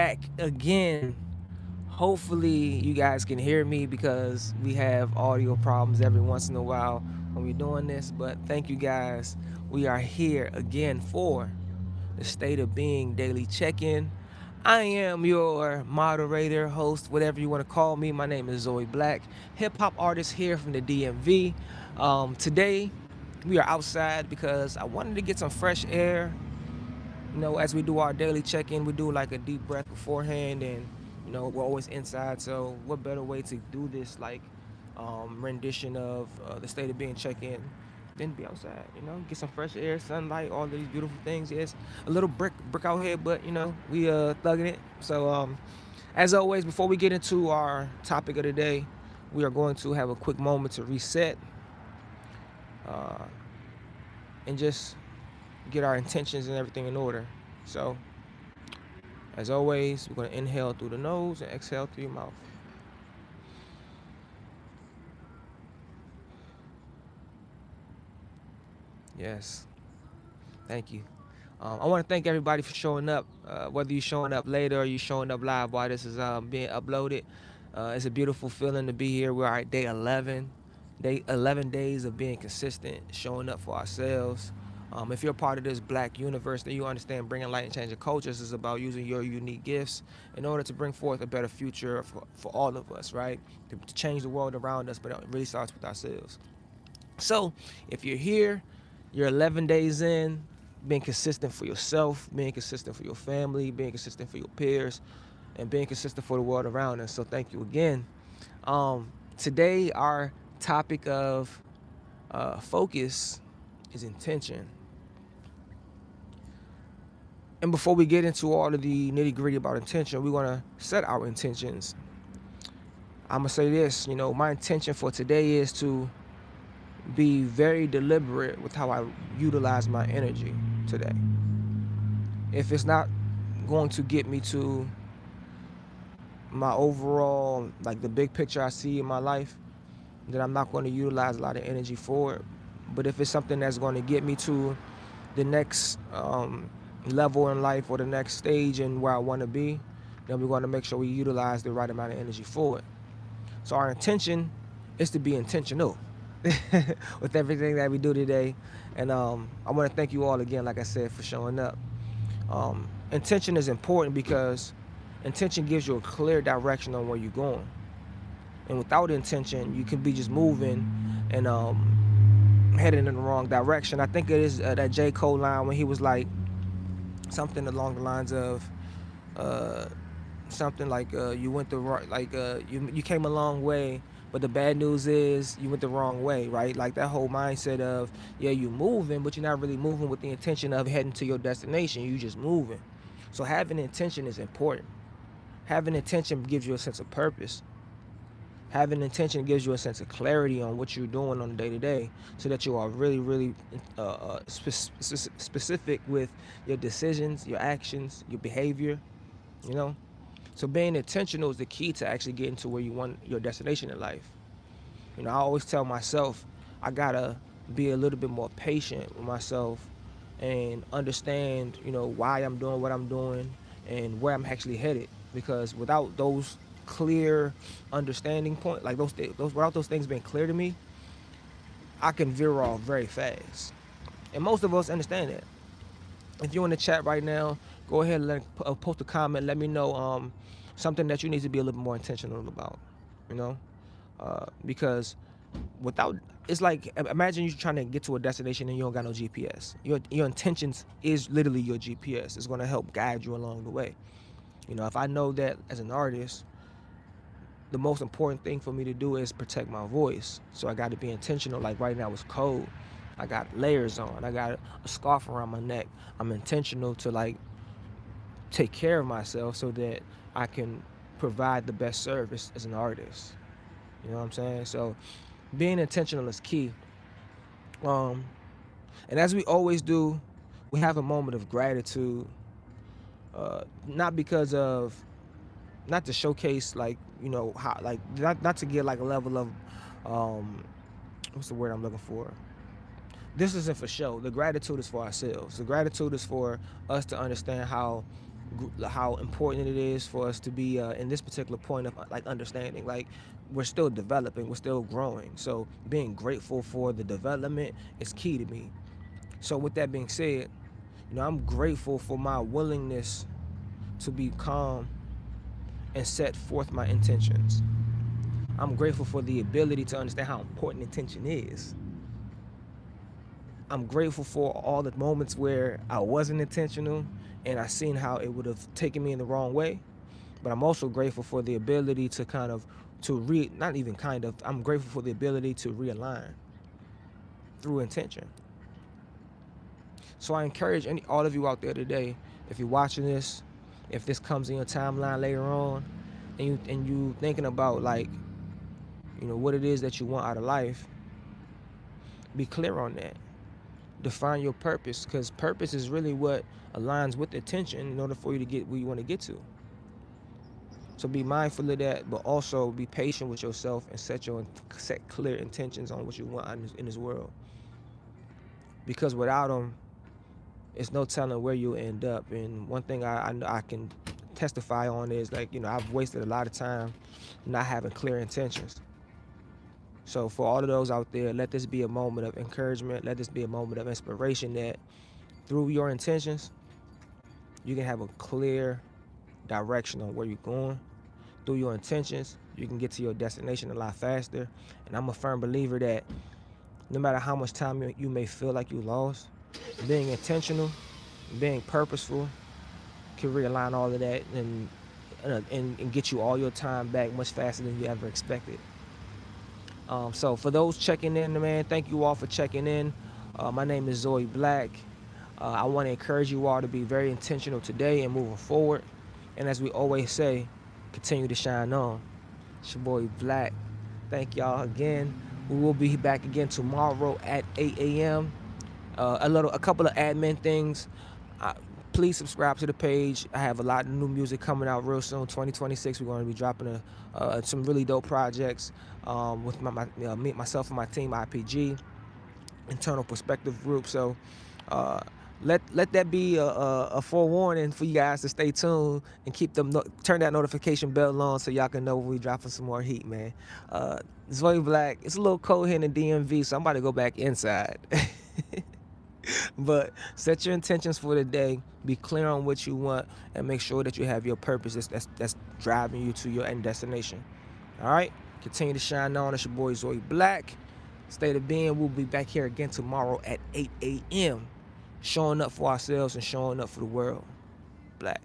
back again. Hopefully, you guys can hear me because we have audio problems every once in a while when we're doing this. But thank you guys. We are here again for the State of Being Daily Check In. I am your moderator, host, whatever you want to call me. My name is Zoe Black, hip hop artist here from the DMV. Today, we are outside because I wanted to get some fresh air. As we do our daily check-in, we do like a deep breath beforehand, and we're always inside. So, what better way to do this like rendition of the State of Being check-in than be outside? Get some fresh air, sunlight, all these beautiful things. Yes, a little brick out here, but we thugging it. So, as always, before we get into our topic of the day, we are going to have a quick moment to reset uh, and just get our intentions and everything in order. So, as always, we're going to inhale through the nose and exhale through your mouth. Yes. Thank you. I want to thank everybody for showing up, whether you're showing up later or you're showing up live while this is being uploaded. It's a beautiful feeling to be here. We're at day 11. Day 11 days of being consistent, showing up for ourselves. If you're a part of this Black universe, then you understand bringing light and changing cultures is about using your unique gifts in order to bring forth a better future for all of us, right? To change the world around us, but it really starts with ourselves. So if you're here, you're 11 days in, being consistent for yourself, being consistent for your family, being consistent for your peers, and being consistent for the world around us. So thank you again. Today, our topic of focus is intention. And before we get into all of the nitty gritty about intention, we want to set our intentions. I'm going to say this, my intention for today is to be very deliberate with how I utilize my energy today. If it's not going to get me to my overall, like the big picture I see in my life, then I'm not going to utilize a lot of energy for it. But if it's something that's going to get me to the next level in life or the next stage in where I want to be, then we're going to make sure we utilize the right amount of energy for it. So our intention is to be intentional with everything that we do today. And I want to thank you all again, like I said, for showing up. Intention is important because intention gives you a clear direction on where you're going. And without intention, you can be just moving and heading in the wrong direction. I think it is that J. Cole line when he was like something along the lines of something like you went the right, like you came a long way, but the bad news is you went the wrong way, right? Like that whole mindset of, yeah, you moving, but you're not really moving with the intention of heading to your destination. You just moving. So having intention is important. Having intention gives you a sense of purpose. Having intention gives you a sense of clarity on what you're doing on the day to day, so that you are really, really specific with your decisions, your actions, your behavior. You know, so being intentional is the key to actually getting to where you want your destination in life. I always tell myself I gotta be a little bit more patient with myself and understand, why I'm doing what I'm doing and where I'm actually headed. Because without those clear understanding point, like those without those things being clear to me, I can veer off very fast. And most of us understand that. If you're in the chat right now, go ahead and post a comment. Let me know something that you need to be a little more intentional about. Because without, it's like, imagine you're trying to get to a destination and you don't got no GPS. Your intentions is literally your GPS. It's going to help guide you along the way. If I know that as an artist, the most important thing for me to do is protect my voice. So I got to be intentional. Like right now it's cold. I got layers on. I got a scarf around my neck. I'm intentional to like take care of myself so that I can provide the best service as an artist. You know what I'm saying? So being intentional is key. And as we always do, we have a moment of gratitude. Not because of, not to showcase like, how, like, not to get like a level of what's the word I'm looking for? This isn't for show. The gratitude is for ourselves. The gratitude is for us to understand how how important it is for us to be in this particular point of like understanding. Like we're still developing, we're still growing. So being grateful for the development is key to me. So with that being said, I'm grateful for my willingness to be calm and set forth my intentions. I'm grateful for the ability to understand how important intention is. I'm grateful for all the moments where I wasn't intentional and I seen how it would have taken me in the wrong way. But I'm also grateful for the ability to I'm grateful for the ability to realign through intention. So I encourage all of you out there today, if you're watching this, if this comes in your timeline later on, and you thinking about like, what it is that you want out of life, be clear on that. Define your purpose, because purpose is really what aligns with attention in order for you to get where you want to get to. So be mindful of that, but also be patient with yourself and set clear intentions on what you want in this world. Because without them, it's no telling where you'll end up. And one thing I can testify on is like, I've wasted a lot of time not having clear intentions. So for all of those out there, let this be a moment of encouragement. Let this be a moment of inspiration that through your intentions, you can have a clear direction on where you're going. Through your intentions, you can get to your destination a lot faster. And I'm a firm believer that no matter how much time you may feel like you lost, being intentional, being purposeful can realign all of that and get you all your time back much faster than you ever expected. So for those checking in, man, thank you all for checking in. My name is Zoe Black. I want to encourage you all to be very intentional today and moving forward. And as we always say, continue to shine on. It's your boy Black. Thank y'all again. We will be back again tomorrow at 8 a.m. A couple of admin things. Please subscribe to the page. I have a lot of new music coming out real soon. 2026, we're going to be dropping some really dope projects with myself and my team, IPG, Internal Perspective Group. So let that be a forewarning for you guys to stay tuned and turn that notification bell on so y'all can know when we dropping some more heat, man. Zoe Black. It's a little cold here in the DMV, so I'm about to go back inside. But set your intentions for the day. Be clear on what you want and make sure that you have your purpose that's driving you to your end destination. All right? Continue to shine on. It's your boy Zoe Black. State of being. We'll be back here again tomorrow at 8 a.m. Showing up for ourselves and showing up for the world. Black.